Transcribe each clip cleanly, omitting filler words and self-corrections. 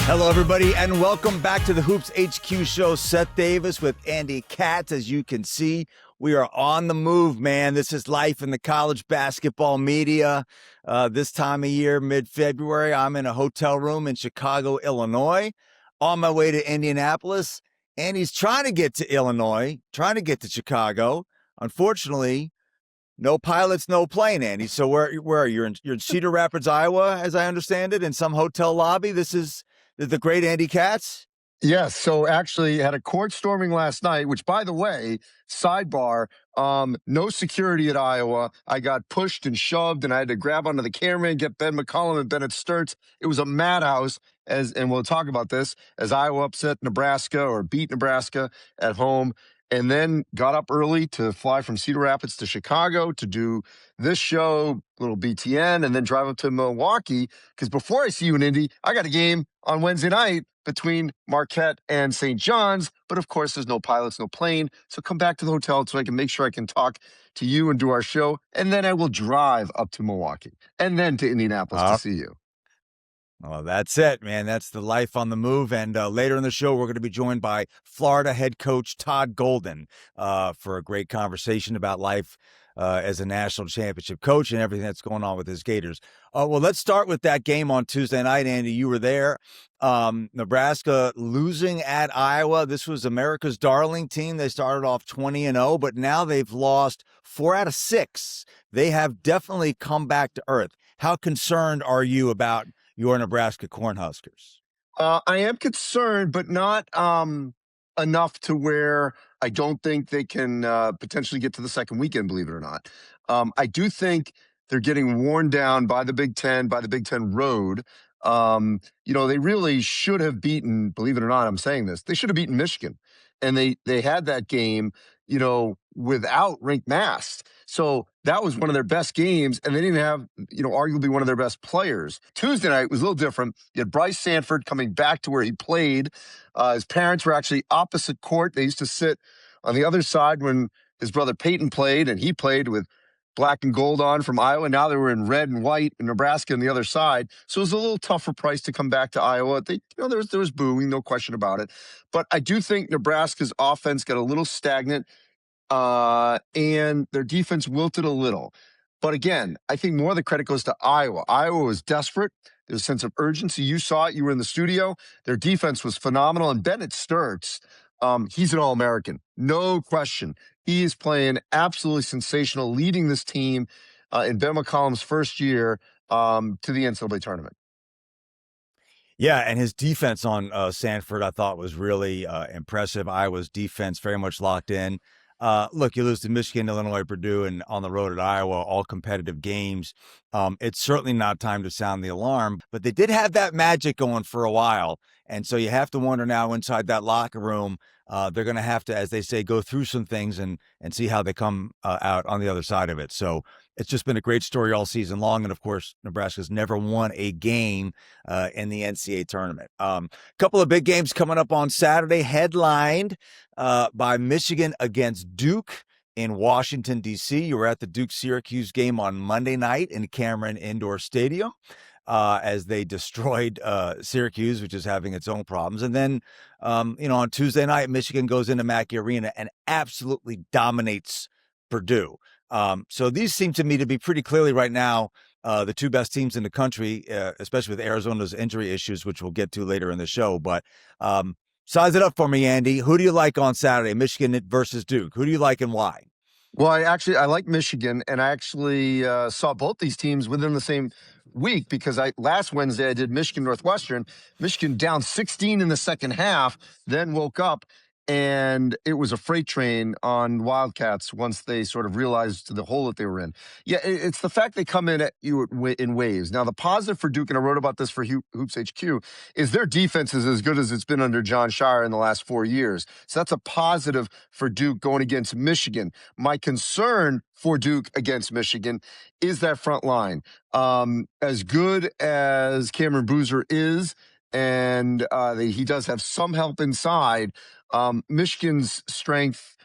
Hello, everybody, and welcome back to the Hoops HQ show. Seth Davis with Andy Katz. As you can see, we are on the move, man. This is life in the college basketball media. This time of year, mid-February, I'm in a hotel room in Chicago, Illinois, on my way to Indianapolis. Andy's trying to get to Illinois, trying to get to Chicago. Unfortunately, no pilots, no plane, Andy. So where are you? You're in Cedar Rapids, Iowa, as I understand it, in some hotel lobby. This is the great Andy Katz? Yes. So actually had a court storming last night, which, by the way, sidebar, no security at Iowa. I got pushed and shoved, and I had to grab onto the camera and get Ben McCollum and Bennett Sturts. It was a madhouse, and we'll talk about this, as Iowa upset Nebraska or beat Nebraska at home, and then got up early to fly from Cedar Rapids to Chicago to do this show, little BTN, and then drive up to Milwaukee, because before I see you in Indy, I got a game on Wednesday night between Marquette and St. John's. But of course, there's no pilots, no plane. So come back to the hotel so I can make sure I can talk to you and do our show. And then I will drive up to Milwaukee and then to Indianapolis to see you. Well, that's it, man. That's the life on the move. And later in the show, we're going to be joined by Florida head coach Todd Golden for a great conversation about life as a national championship coach and everything that's going on with his Gators. Well, let's start with that game on Tuesday night, Andy. You were there. Nebraska losing at Iowa. This was America's darling team. They started off 20-0, but now they've lost 4 out of 6. They have definitely come back to earth. How concerned are you about your Nebraska Cornhuskers? I am concerned, but not enough to where I don't think they can potentially get to the second weekend, believe it or not. I do think they're getting worn down by the Big Ten, by the Big Ten road. They really should have beaten, believe it or not, I'm saying this, they should have beaten Michigan. And they had that game, without Rink Mast. So that was one of their best games, and they didn't have, arguably one of their best players. Tuesday night was a little different. You had Bryce Sanford coming back to where he played. His parents were actually opposite court. They used to sit on the other side when his brother Peyton played, and he played with black and gold on from Iowa. Now they were in red and white in Nebraska on the other side. So it was a little tough for Price to come back to Iowa. There was booing, no question about it. But I do think Nebraska's offense got a little stagnant. And their defense wilted a little. But again, I think more of the credit goes to Iowa. Iowa was desperate. There's a sense of urgency. You saw it. You were in the studio. Their defense was phenomenal. And Bennett Sturts, he's an All-American. No question. He is playing absolutely sensational, leading this team in Ben McCollum's first year to the NCAA tournament. Yeah, and his defense on Sanford, I thought, was really impressive. Iowa's defense very much locked in. Look, you lose to Michigan, Illinois, Purdue, and on the road at Iowa, all competitive games. It's certainly not time to sound the alarm, but they did have that magic going for a while. And so you have to wonder now inside that locker room, they're going to have to, as they say, go through some things and see how they come out on the other side of it. So it's just been a great story all season long. And of course, Nebraska's never won a game in the NCAA tournament. Couple of big games coming up on Saturday, headlined by Michigan against Duke in Washington, D.C. You were at the Duke-Syracuse game on Monday night in Cameron Indoor Stadium as they destroyed Syracuse, which is having its own problems. And then, on Tuesday night, Michigan goes into Mackey Arena and absolutely dominates Purdue. So these seem to me to be pretty clearly right now the two best teams in the country, especially with Arizona's injury issues, which we'll get to later in the show. But size it up for me, Andy. Who do you like on Saturday, Michigan versus Duke? Who do you like and why? Well, I like Michigan, and I actually saw both these teams within the same week because last Wednesday I did Michigan Northwestern. Michigan down 16 in the second half, then woke up, and it was a freight train on Wildcats once they sort of realized the hole that they were in. Yeah, it's the fact they come in at you in waves. Now, the positive for Duke, and I wrote about this for Hoops HQ, is their defense is as good as it's been under John Shire in the last 4 years. So that's a positive for Duke going against Michigan. My concern for Duke against Michigan is that front line. As good as Cameron Boozer is, and he does have some help inside, Michigan's strength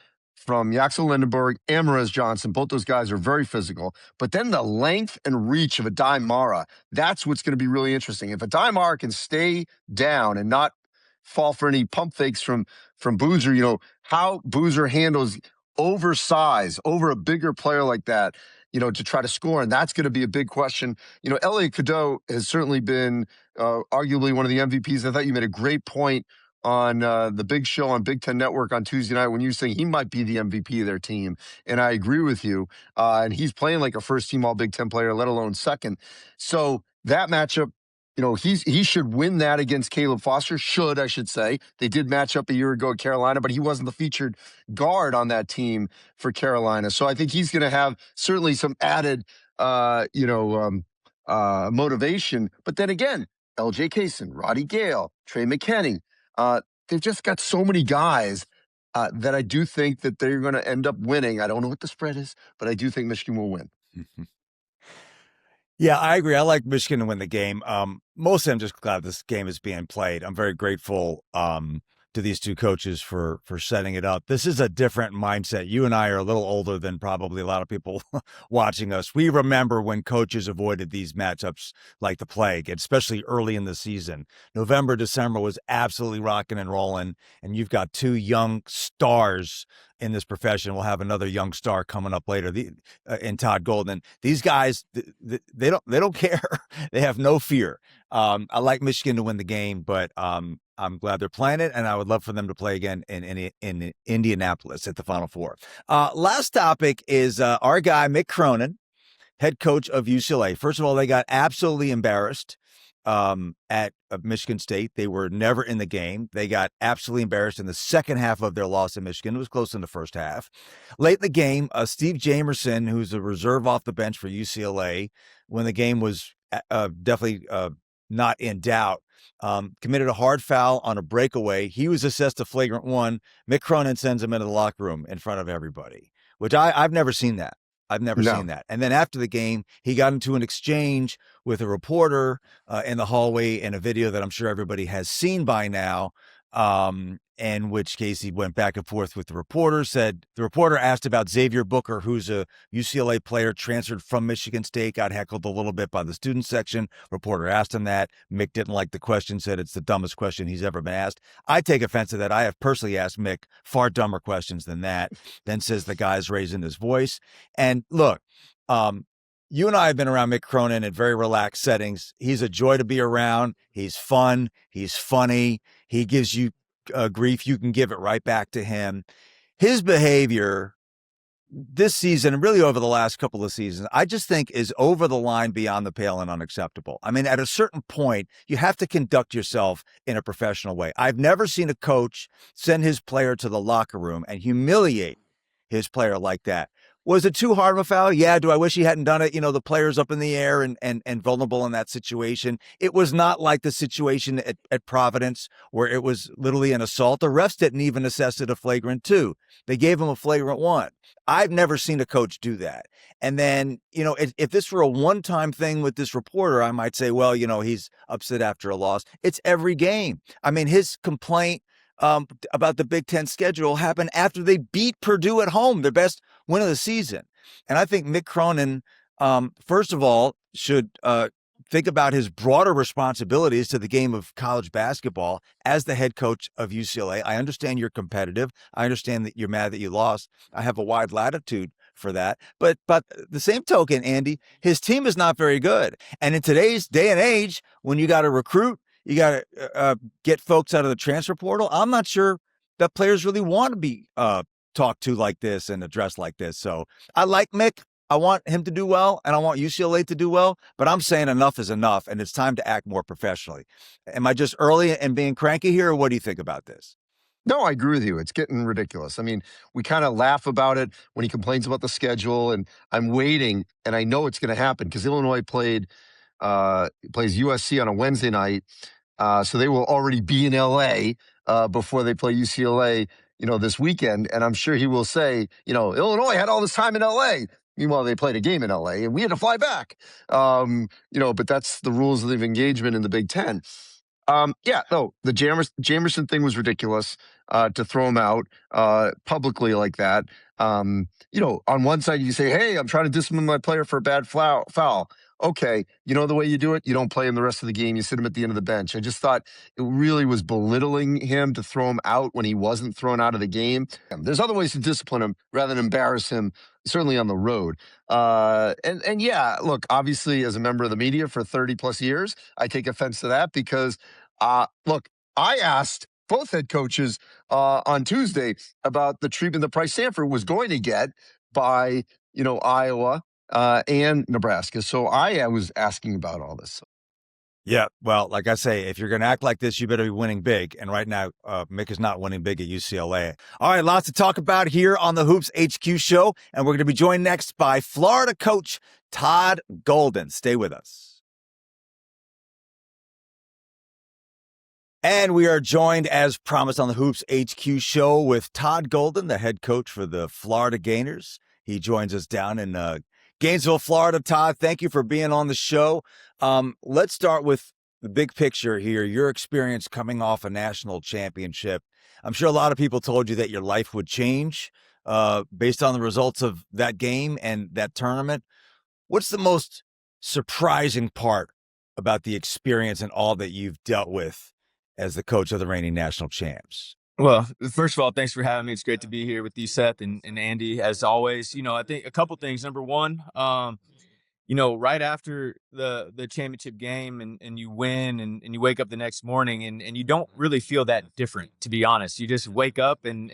from Yaxel Lindenberg and Marez Johnson. Both those guys are very physical. But then the length and reach of Adai Mara, that's what's going to be really interesting. If Adai Mara can stay down and not fall for any pump fakes from Boozer, how Boozer handles oversize over a bigger player like that, to try to score. And that's going to be a big question. Elliot Cadeau has certainly been arguably one of the MVPs. I thought you made a great point on the big show on Big Ten Network on Tuesday night when you were saying he might be the MVP of their team. And I agree with you. And he's playing like a first-team All-Big Ten player, let alone second. So that matchup, he should win that against Caleb Foster. I should say. They did match up a year ago at Carolina, but he wasn't the featured guard on that team for Carolina. So I think he's going to have certainly some added, motivation. But then again, LJ Kaysen, Roddy Gale, Trey McKinney, they've just got so many guys that I do think that they're going to end up winning. I don't know what the spread is, but I do think Michigan will win. Yeah, I agree. I like Michigan to win the game. Mostly I'm just glad this game is being played. I'm very grateful to these two coaches for setting it up. This is a different mindset. You and I are a little older than probably a lot of people watching us. We remember when coaches avoided these matchups like the plague, especially early in the season. November, December was absolutely rocking and rolling, and you've got two young stars in this profession. We'll have another young star coming up later, in Todd Golden. These guys, they don't care. They have no fear. I like Michigan to win the game, but I'm glad they're playing it, and I would love for them to play again in Indianapolis at the Final Four. Last topic is our guy, Mick Cronin, head coach of UCLA. First of all, they got absolutely embarrassed at Michigan State. They were never in the game. They got absolutely embarrassed in the second half of their loss in Michigan. It was close in the first half. Late in the game, Steve Jamerson, who's a reserve off the bench for UCLA, when the game was definitely not in doubt, committed a hard foul on a breakaway. He was assessed a flagrant one. Mick Cronin sends him into the locker room in front of everybody, which I've never seen that. I've never seen that. And then after the game, he got into an exchange with a reporter in the hallway in a video that I'm sure everybody has seen by now, in which case he went back and forth with the reporter. The reporter asked about Xavier Booker, who's a UCLA player transferred from Michigan State, got heckled a little bit by the student section. Reporter asked him that. Mick didn't like the question, said it's the dumbest question he's ever been asked. I take offense to that. I have personally asked Mick far dumber questions than that. Then says the guy's raising his voice. And look, you and I have been around Mick Cronin in very relaxed settings. He's a joy to be around. He's fun. He's funny. He gives you grief. You can give it right back to him. His behavior this season, and really over the last couple of seasons, I just think is over the line, beyond the pale, and unacceptable. I mean, at a certain point, you have to conduct yourself in a professional way. I've never seen a coach send his player to the locker room and humiliate his player like that. Was it too hard of a foul? Yeah. Do I wish he hadn't done it? The player's up in the air and vulnerable in that situation. It was not like the situation at Providence where it was literally an assault. The refs didn't even assess it a flagrant 2. They gave him a flagrant 1. I've never seen a coach do that. And then, if this were a one-time thing with this reporter, I might say, well, he's upset after a loss. It's every game. I mean, his complaint about the Big Ten schedule happened after they beat Purdue at home, their best win of the season. And I think Mick Cronin, first of all, should think about his broader responsibilities to the game of college basketball as the head coach of UCLA. I understand you're competitive. I understand that you're mad that you lost. I have a wide latitude for that. But the same token, Andy, his team is not very good. And in today's day and age, when you got to recruit, you got to get folks out of the transfer portal, I'm not sure that players really want to be talked to like this and addressed like this. So I like Mick. I want him to do well, and I want UCLA to do well, but I'm saying enough is enough, and it's time to act more professionally. Am I just early and being cranky here, or what do you think about this? No, I agree with you. It's getting ridiculous. I mean, we kind of laugh about it when he complains about the schedule, and I'm waiting, and I know it's going to happen because Illinois plays USC on a Wednesday night, so they will already be in LA before they play UCLA, this weekend. And I'm sure he will say, Illinois had all this time in LA. Meanwhile, they played a game in LA, and we had to fly back. But that's the rules of engagement in the Big Ten. Yeah, no, the Jamerson thing was ridiculous. To throw him out publicly like that. On one side you say, "Hey, I'm trying to discipline my player for a bad foul." Okay, you know the way you do it. You don't play him the rest of the game. You sit him at the end of the bench. I just thought it really was belittling him to throw him out when he wasn't thrown out of the game. There's other ways to discipline him rather than embarrass him. Certainly on the road. And yeah, look, obviously as a member of the media for 30 plus years, I take offense to that because look, I asked both head coaches on Tuesday about the treatment that Price Sanford was going to get by, Iowa and Nebraska. So I was asking about all this. Yeah, well, like I say, if you're going to act like this, you better be winning big. And right now, Mick is not winning big at UCLA. All right, lots to talk about here on the Hoops HQ show. And we're going to be joined next by Florida coach Todd Golden. Stay with us. And we are joined, as promised, on the Hoops HQ show with Todd Golden, the head coach for the Florida Gators. He joins us down in Gainesville, Florida. Todd, thank you for being on the show. Let's start with the big picture here, your experience coming off a national championship. I'm sure a lot of people told you that your life would change based on the results of that game and that tournament. What's the most surprising part about the experience and all that you've dealt with as the coach of the reigning national champs? Well, first of all, thanks for having me. It's great to be here with you, Seth and Andy, as always. I think a couple things. Number one, right after the championship game and you win and you wake up the next morning and you don't really feel that different, to be honest. You just wake up and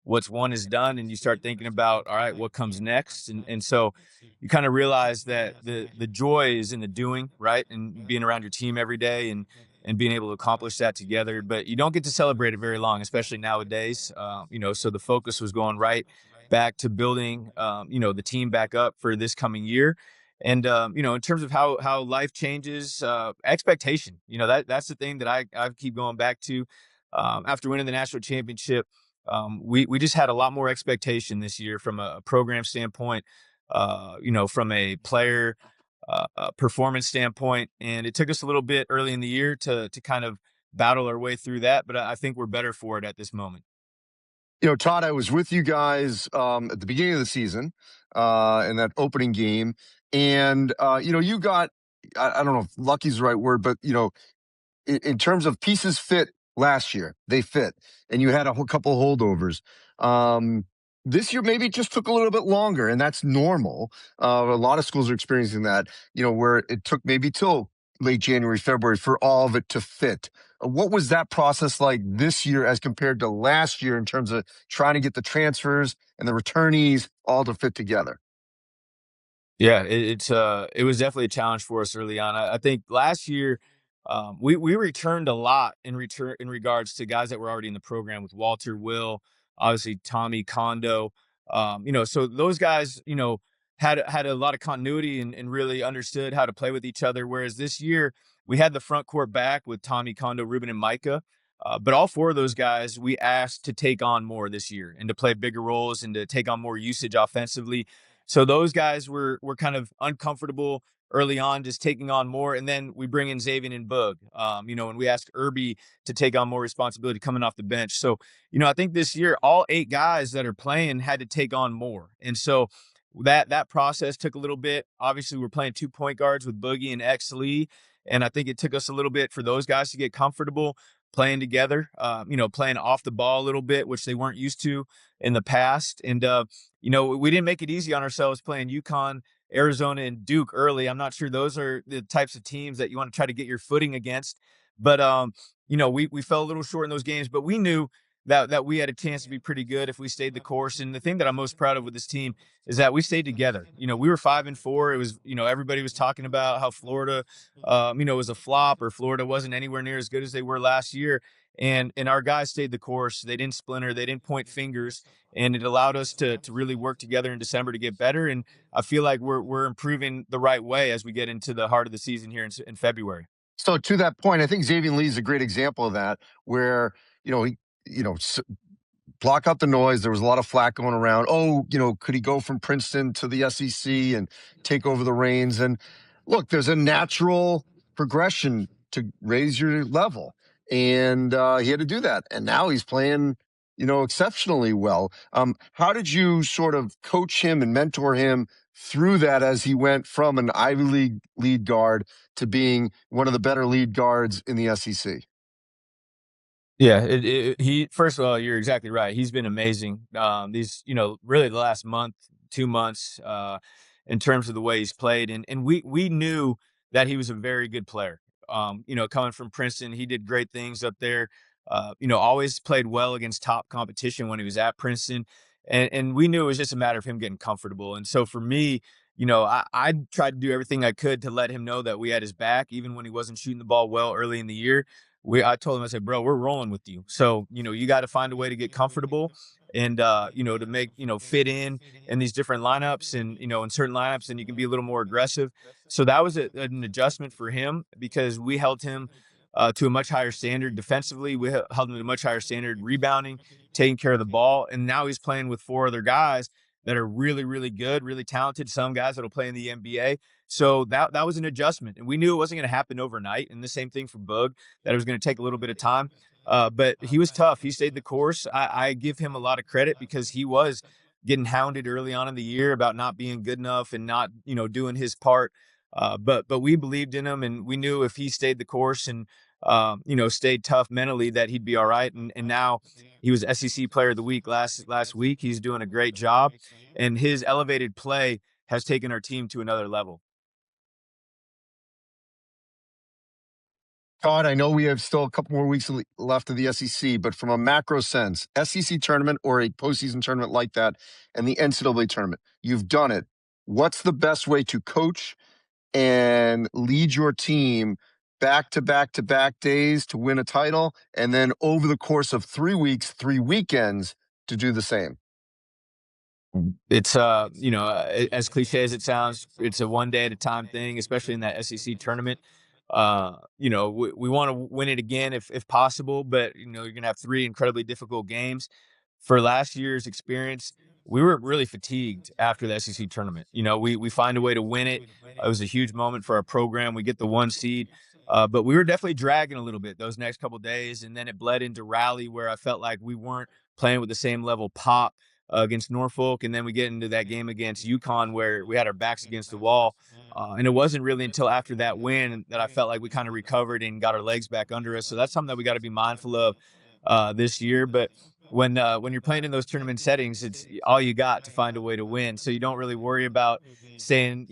what's won is done and you start thinking about, all right, what comes next? And so you kind of realize that the joy is in the doing, right? And being around your team every day and being able to accomplish that together. But you don't get to celebrate it very long, especially nowadays. So the focus was going right back to building, the team back up for this coming year. And, in terms of how life changes, expectation, that's the thing that I keep going back to. After winning the national championship, we just had a lot more expectation this year from a program standpoint, from a player performance standpoint. And it took us a little bit early in the year to kind of battle our way through that. But I think we're better for it at this moment. Todd, I was with you guys at the beginning of the season in that opening game. And, you got, I don't know if lucky's the right word, but, in terms of pieces fit last year, they fit. And you had a couple holdovers. This year, maybe it just took a little bit longer, and that's normal. A lot of schools are experiencing that, where it took maybe till late January, February for all of it to fit. What was that process like this year as compared to last year in terms of trying to get the transfers and the returnees all to fit together? Yeah, it was definitely a challenge for us early on. I think last year we returned a lot in regards to guys that were already in the program with Walter, Will, obviously Tommy Kondo. So those guys, had a lot of continuity and really understood how to play with each other. Whereas this year we had the front court back with Tommy Kondo, Ruben, and Micah. But all four of those guys we asked to take on more this year and to play bigger roles and to take on more usage offensively. So those guys were kind of uncomfortable early on, just taking on more. And then we bring in Xaivian and Boog, and we ask Irby to take on more responsibility coming off the bench. So, I think this year, all 8 guys that are playing had to take on more. And so that process took a little bit. Obviously, we're playing 2 point guards with Boogie and X Lee. And I think it took us a little bit for those guys to get comfortable playing together, playing off the ball a little bit, which they weren't used to in the past. And, we didn't make it easy on ourselves playing UConn, Arizona, and Duke early. I'm not sure those are the types of teams that you want to try to get your footing against. But, we fell a little short in those games, but we knew that we had a chance to be pretty good if we stayed the course. And the thing that I'm most proud of with this team is that we stayed together. We were 5-4. It was, everybody was talking about how Florida, was a flop, or Florida wasn't anywhere near as good as they were last year. And our guys stayed the course. They didn't splinter. They didn't point fingers. And it allowed us to really work together in December to get better. And I feel like we're improving the right way as we get into the heart of the season here in February. So to that point, I think Xaivian Lee is a great example of that, where, block out the noise. There was a lot of flack going around. Oh, could he go from Princeton to the SEC and take over the reins? And look, there's a natural progression to raise your level. And he had to do that. And now he's playing, exceptionally well. How did you sort of coach him and mentor him through that as he went from an Ivy League lead guard to being one of the better lead guards in the SEC? Yeah, he first of all, you're exactly right. He's been amazing. These, really the last month, 2 months, in terms of the way he's played, and we knew that he was a very good player. Coming from Princeton, he did great things up there. Always played well against top competition when he was at Princeton, and we knew it was just a matter of him getting comfortable. And so for me, I tried to do everything I could to let him know that we had his back, even when he wasn't shooting the ball well early in the year. I told him, I said, bro, we're rolling with you. So, you got to find a way to get comfortable and, to make, fit in these different lineups and, in certain lineups, and you can be a little more aggressive. So that was an adjustment for him because we held him to a much higher standard defensively. We held him to a much higher standard rebounding, taking care of the ball. And now he's playing with 4 other guys that are really, really good, really talented. Some guys that'll play in the NBA. So that was an adjustment, and we knew it wasn't going to happen overnight. And the same thing for Boog, that it was going to take a little bit of time. But he was tough. He stayed the course. I give him a lot of credit because he was getting hounded early on in the year about not being good enough and not, doing his part. But we believed in him, and we knew if he stayed the course and stayed tough mentally, that he'd be all right. And now he was SEC Player of the Week last week. He's doing a great job, and his elevated play has taken our team to another level. Todd, I know we have still a couple more weeks left of the SEC, but from a macro sense, SEC tournament or a postseason tournament like that, and the NCAA tournament, you've done it. What's the best way to coach and lead your team back to back to back days to win a title, and then over the course of 3 weeks, 3 weekends to do the same? It's as cliche as it sounds, it's a one day at a time thing, especially in that SEC tournament. We want to win it again if possible, but you're gonna have 3 incredibly difficult games. For last year's experience, we were really fatigued after the SEC tournament. We find a way to win it. It was a huge moment for our program. We get the 1 seed, but we were definitely dragging a little bit those next couple of days, and then it bled into Raleigh, where I felt like we weren't playing with the same level pop against Norfolk, and then we get into that game against UConn where we had our backs against the wall. And it wasn't really until after that win that I felt like we kind of recovered and got our legs back under us. So that's something that we got to be mindful of this year. But when you're playing in those tournament settings, it's all you got to find a way to win. So you don't really worry about staying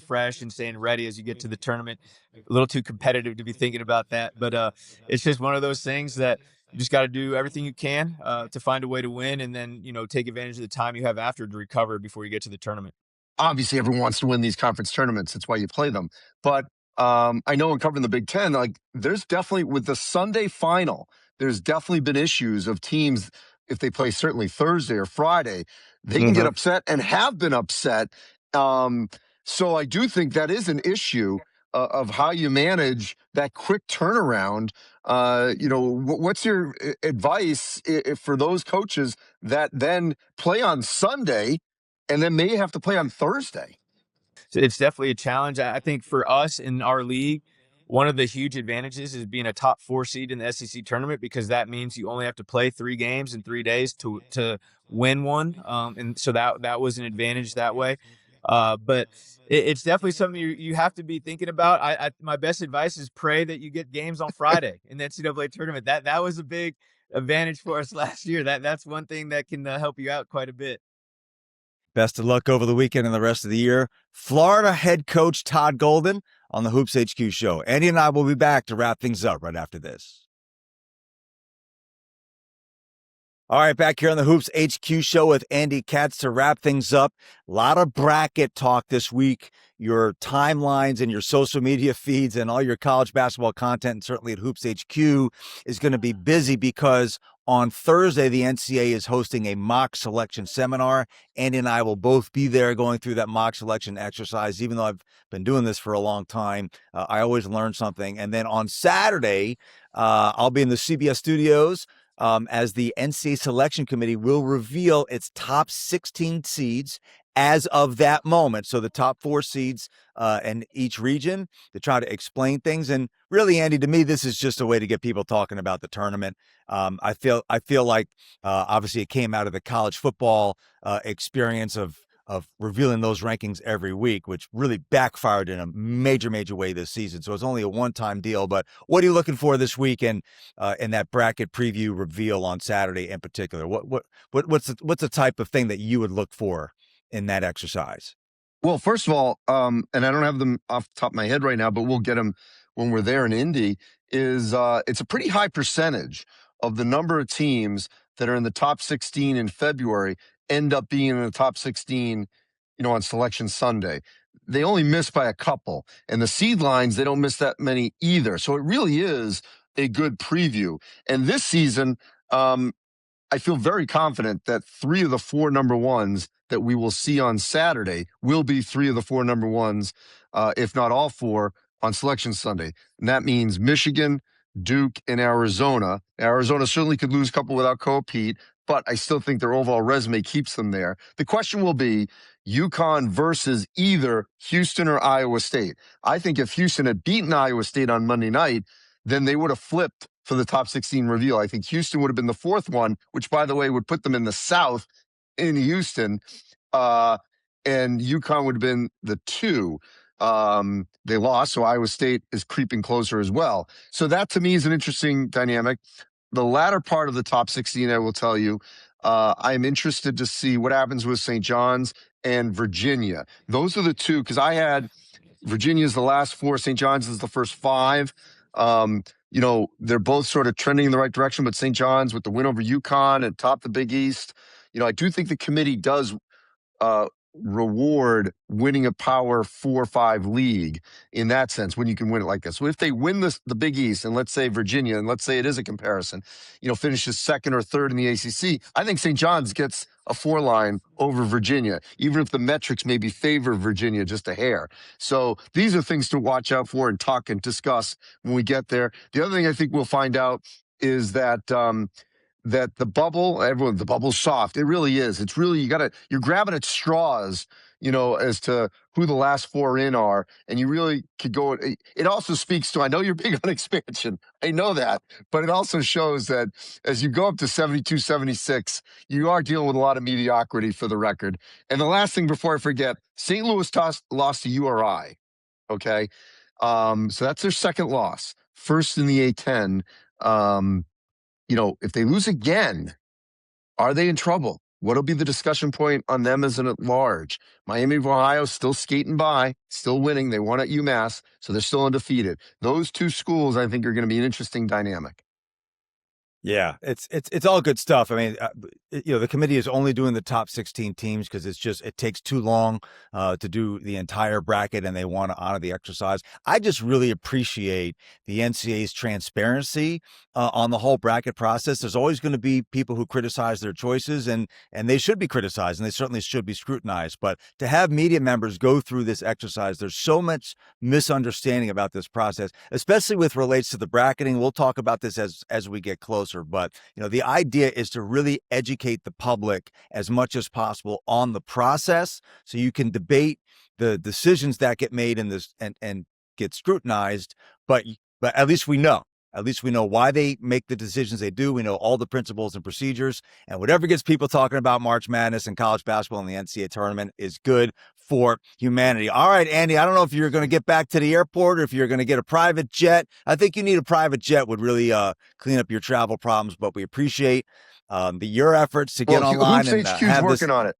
fresh and staying ready as you get to the tournament. A little too competitive to be thinking about that, but it's just one of those things that you just got to do everything you can to find a way to win, and then take advantage of the time you have after to recover before you get to the tournament. Obviously, everyone wants to win these conference tournaments. That's why you play them. But I know in covering the Big Ten, like there's definitely with the Sunday final, there's definitely been issues of teams if they play certainly Thursday or Friday, they can get upset and have been upset. So I do think that is an issue of how you manage that quick turnaround. What's your advice for those coaches that then play on Sunday and then may have to play on Thursday? So it's definitely a challenge. I think for us in our league, one of the huge advantages is being a top 4 seed in the SEC tournament, because that means you only have to play 3 games in 3 days to win one. And so that was an advantage that way. But it's definitely something you have to be thinking about. My best advice is pray that you get games on Friday in the NCAA tournament. That was a big advantage for us last year. That's one thing that can help you out quite a bit. Best of luck over the weekend and the rest of the year. Florida head coach Todd Golden on the Hoops HQ show. Andy and I will be back to wrap things up right after this. All right, back here on the Hoops HQ show with Andy Katz to wrap things up. A lot of bracket talk this week. Your timelines and your social media feeds and all your college basketball content, and certainly at Hoops HQ, is going to be busy because on Thursday, the NCAA is hosting a mock selection seminar. Andy and I will both be there going through that mock selection exercise. Even though I've been doing this for a long time, I always learn something. And then on Saturday, I'll be in the CBS studios as the NCAA selection committee will reveal its top 16 seeds as of that moment. So the top 4 seeds in each region to try to explain things. And really, Andy, to me, this is just a way to get people talking about the tournament. I feel like obviously it came out of the college football experience of revealing those rankings every week, which really backfired in a major way this season. So it's only a one-time deal. But what are you looking for this weekend in that bracket preview reveal on Saturday in particular? What's the type of thing that you would look for in that exercise? Well, first of all, and I don't have them off the top of my head right now, but we'll get them when we're there in Indy, is it's a pretty high percentage of the number of teams that are in the top 16 in February end up being in the top 16, on Selection Sunday. They only miss by a couple. And the seed lines, they don't miss that many either. So it really is a good preview. And this season, I feel very confident that 3 of the 4 number ones that we will see on Saturday will be 3 of the 4 number ones, if not all 4, on Selection Sunday. And that means Michigan, Duke, and Arizona. Arizona certainly could lose a couple without Coa Pete, but I still think their overall resume keeps them there. The question will be UConn versus either Houston or Iowa State. I think if Houston had beaten Iowa State on Monday night, then they would have flipped for the top 16 reveal. I think Houston would have been the 4th one, which, by the way, would put them in the South in Houston, and UConn would have been the 2. They lost, so Iowa State is creeping closer as well. So that, to me, is an interesting dynamic. The latter part of the top 16, I will tell you, I'm interested to see what happens with St. John's and Virginia. Those are the 2, because I had Virginia's the last 4, St. John's is the first 5. They're both sort of trending in the right direction, but St. John's with the win over UConn and top the Big East, I do think the committee does reward winning a Power 4-5 league in that sense when you can win it like this. So if they win the Big East, and let's say Virginia, and let's say it is a comparison, finishes 2nd or 3rd in the ACC, I think St. John's gets a 4 line over Virginia, even if the metrics maybe favor Virginia just a hair. So these are things to watch out for and talk and discuss when we get there. The other thing I think we'll find out is that that the bubble's soft. It really is. It's really, you're grabbing at straws, as to who the last 4 in are. And you really could go, it also speaks to, I know you're big on expansion. I know that, but it also shows that as you go up to 72, 76, you are dealing with a lot of mediocrity, for the record. And the last thing before I forget, St. Louis lost to URI. Okay. So that's their 2nd loss, 1st in the A10. If they lose again, are they in trouble? What'll be the discussion point on them as an at large? Miami of Ohio still skating by, still winning. They won at UMass, so they're still undefeated. Those 2 schools, I think, are going to be an interesting dynamic. Yeah, it's all good stuff. I mean, the committee is only doing the top 16 teams because it takes too long to do the entire bracket, and they want to honor the exercise. I just really appreciate the NCAA's transparency on the whole bracket process. There's always going to be people who criticize their choices, and they should be criticized, and they certainly should be scrutinized. But to have media members go through this exercise, there's so much misunderstanding about this process, especially with relates to the bracketing. We'll talk about this as we get closer. But, the idea is to really educate the public as much as possible on the process so you can debate the decisions that get made in this and get scrutinized. But at least we know. At least we know why they make the decisions they do. We know all the principles and procedures, and whatever gets people talking about March Madness and college basketball and the NCAA tournament is good for humanity. All right, Andy, I don't know if you're going to get back to the airport or if you're going to get a private jet. I think you need a private jet would really clean up your travel problems, but we appreciate your efforts to get online. Hoops HQ's working on it.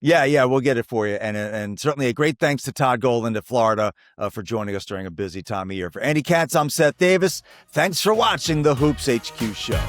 Yeah, we'll get it for you. And certainly a great thanks to Todd Golden to Florida for joining us during a busy time of year. For Andy Katz, I'm Seth Davis. Thanks for watching the Hoops HQ show.